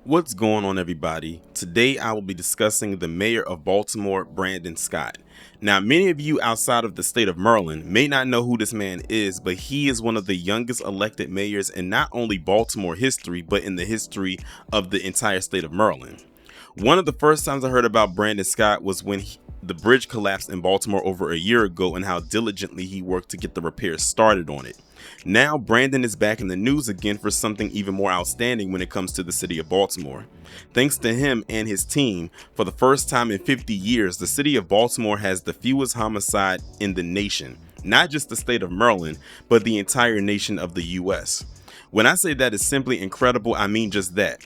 What's going on, everybody? Today I will be discussing the mayor of Baltimore, Brandon Scott. Now, many of you outside of the state of Maryland may not know who this man is, but he is one of the youngest elected mayors in not only Baltimore history, but in the history of the entire state of Maryland. One of the first times I heard about Brandon Scott was when the bridge collapsed in Baltimore over a year ago and how diligently he worked to get the repairs started on it. Now Brandon is back in the news again for something even more outstanding when it comes to the city of Baltimore. Thanks to him and his team, for the first time in 50 years, the city of Baltimore has the fewest homicide in the nation. Not just the state of Maryland, but the entire nation of the US. When I say that is simply incredible, I mean just that.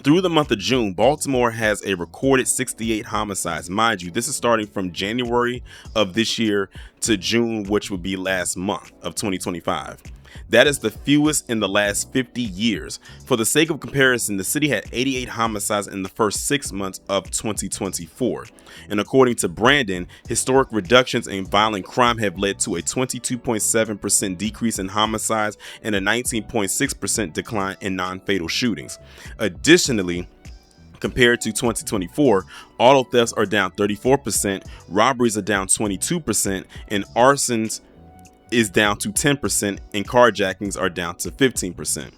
Through the month of June, Baltimore has a recorded 68 homicides. Mind you, this is starting from January of this year to June, which would be last month of 2025. That is the fewest in the last 50 years. For the sake of comparison, the city had 88 homicides in the first 6 months of 2024. And according to Brandon, historic reductions in violent crime have led to a 22.7% decrease in homicides and a 19.6% decline in non-fatal shootings. Additionally, compared to 2024, auto thefts are down 34%, robberies are down 22%, and arsons is down to 10%, and carjackings are down to 15%.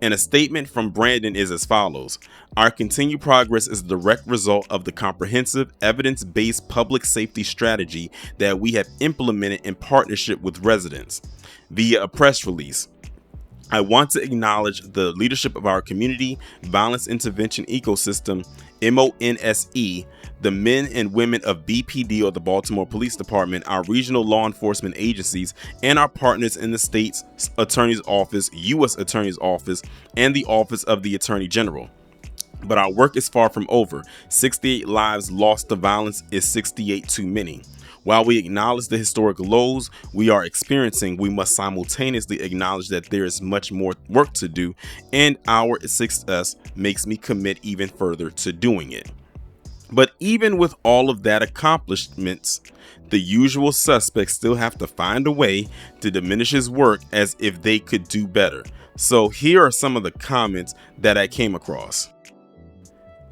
And a statement from Brandon is as follows: "Our continued progress is a direct result of the comprehensive, evidence-based public safety strategy that we have implemented in partnership with residents." Via a press release, I want to acknowledge the leadership of our community violence intervention ecosystem, MONSE, the men and women of BPD or the Baltimore Police Department, our regional law enforcement agencies, and our partners in the state's Attorney's Office, U.S. Attorney's Office, and the Office of the Attorney General. But our work is far from over. 68 lives lost to violence is 68 too many. While we acknowledge the historic lows we are experiencing, we must simultaneously acknowledge that there is much more work to do, and our success makes me commit even further to doing it. But even with all of that accomplishments, the usual suspects still have to find a way to diminish his work as if they could do better. So here are some of the comments that I came across.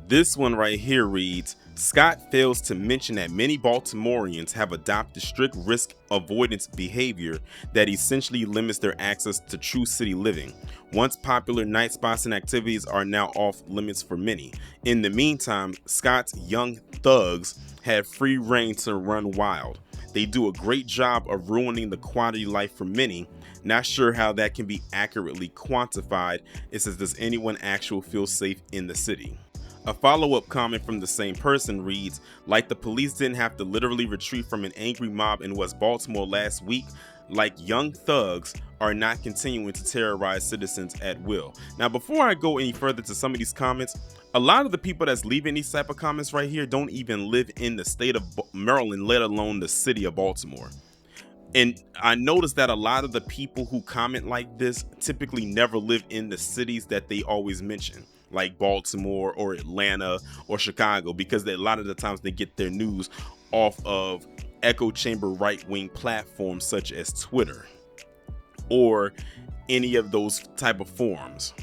This one right here reads, "Scott fails to mention that many Baltimoreans have adopted strict risk avoidance behavior that essentially limits their access to true city living. Once popular night spots and activities are now off limits for many. In the meantime, Scott's young thugs have free reign to run wild. They do a great job of ruining the quality life for many. Not sure how that can be accurately quantified." It says, "Does anyone actually feel safe in the city?" A follow-up comment from the same person reads, "Like the police didn't have to literally retreat from an angry mob in West Baltimore last week, like young thugs are not continuing to terrorize citizens at will." Now, before I go any further to some of these comments, a lot of the people that's leaving these type of comments right here don't even live in the state of Maryland, let alone the city of Baltimore. And I noticed that a lot of the people who comment like this typically never live in the cities that they always mention, like Baltimore or Atlanta or Chicago, because a lot of the times they get their news off of echo chamber right-wing platforms such as Twitter or any of those type of forums.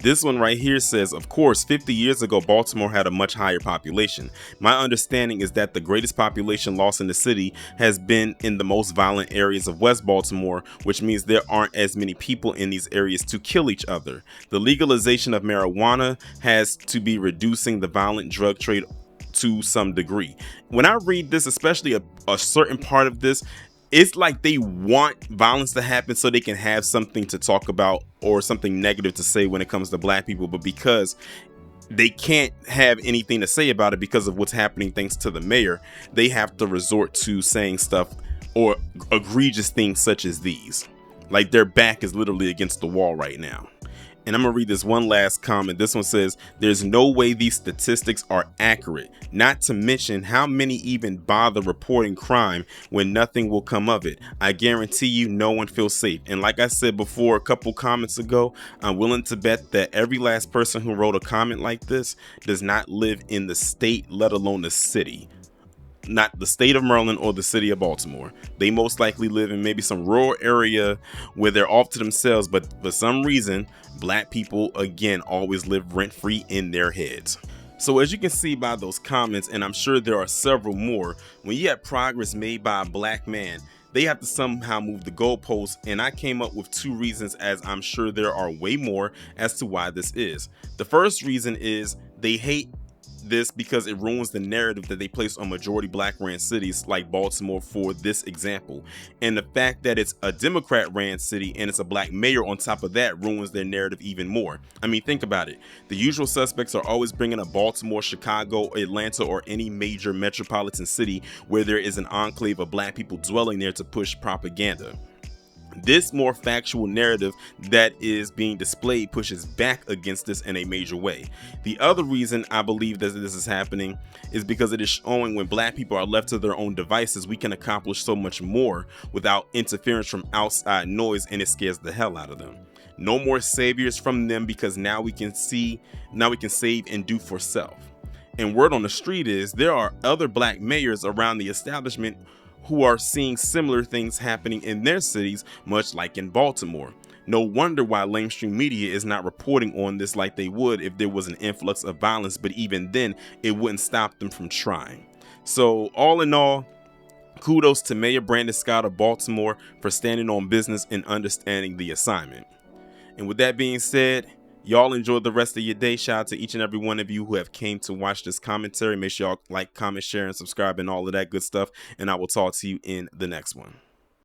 This one right here says, "Of course, 50 years ago, Baltimore had a much higher population. My understanding is that the greatest population loss in the city has been in the most violent areas of West Baltimore, which means there aren't as many people in these areas to kill each other. The legalization of marijuana has to be reducing the violent drug trade to some degree." When I read this, especially a certain part of this, it's like they want violence to happen so they can have something to talk about or something negative to say when it comes to black people. But because they can't have anything to say about it because of what's happening thanks to the mayor, they have to resort to saying stuff or egregious things such as these. Like their back is literally against the wall right now. And I'm going to read this one last comment. This one says, "There's no way these statistics are accurate, not to mention how many even bother reporting crime when nothing will come of it. I guarantee you no one feels safe." And like I said before a couple comments ago, I'm willing to bet that every last person who wrote a comment like this does not live in the state, let alone the city. not the state of Maryland or the city of Baltimore. They most likely live in maybe some rural area where they're off to themselves, but for some reason, black people again always live rent free in their heads. So as you can see by those comments, and I'm sure there are several more, when you have progress made by a black man, they have to somehow move the goalposts, and I came up with two reasons, as I'm sure there are way more, as to why this is. The first reason is they hate this because it ruins the narrative that they place on majority black ran cities like Baltimore for this example. And the fact that it's a Democrat ran city and it's a black mayor on top of that ruins their narrative even more. I mean, think about it. The usual suspects are always bringing up Baltimore, Chicago, Atlanta, or any major metropolitan city where there is an enclave of black people dwelling there to push propaganda. This more factual narrative that is being displayed pushes back against this in a major way. The other reason I believe that this is happening is because it is showing when black people are left to their own devices, we can accomplish so much more without interference from outside noise, and it scares the hell out of them. No more saviors from them, because now we can save and do for self. And word on the street is there are other black mayors around the establishment who are seeing similar things happening in their cities, much like in Baltimore. No wonder why mainstream media is not reporting on this like they would if there was an influx of violence, but even then, it wouldn't stop them from trying. So all in all, kudos to Mayor Brandon Scott of Baltimore for standing on business and understanding the assignment. And with that being said, y'all enjoy the rest of your day. Shout out to each and every one of you who have came to watch this commentary. Make sure y'all like, comment, share, and subscribe and all of that good stuff. And I will talk to you in the next one.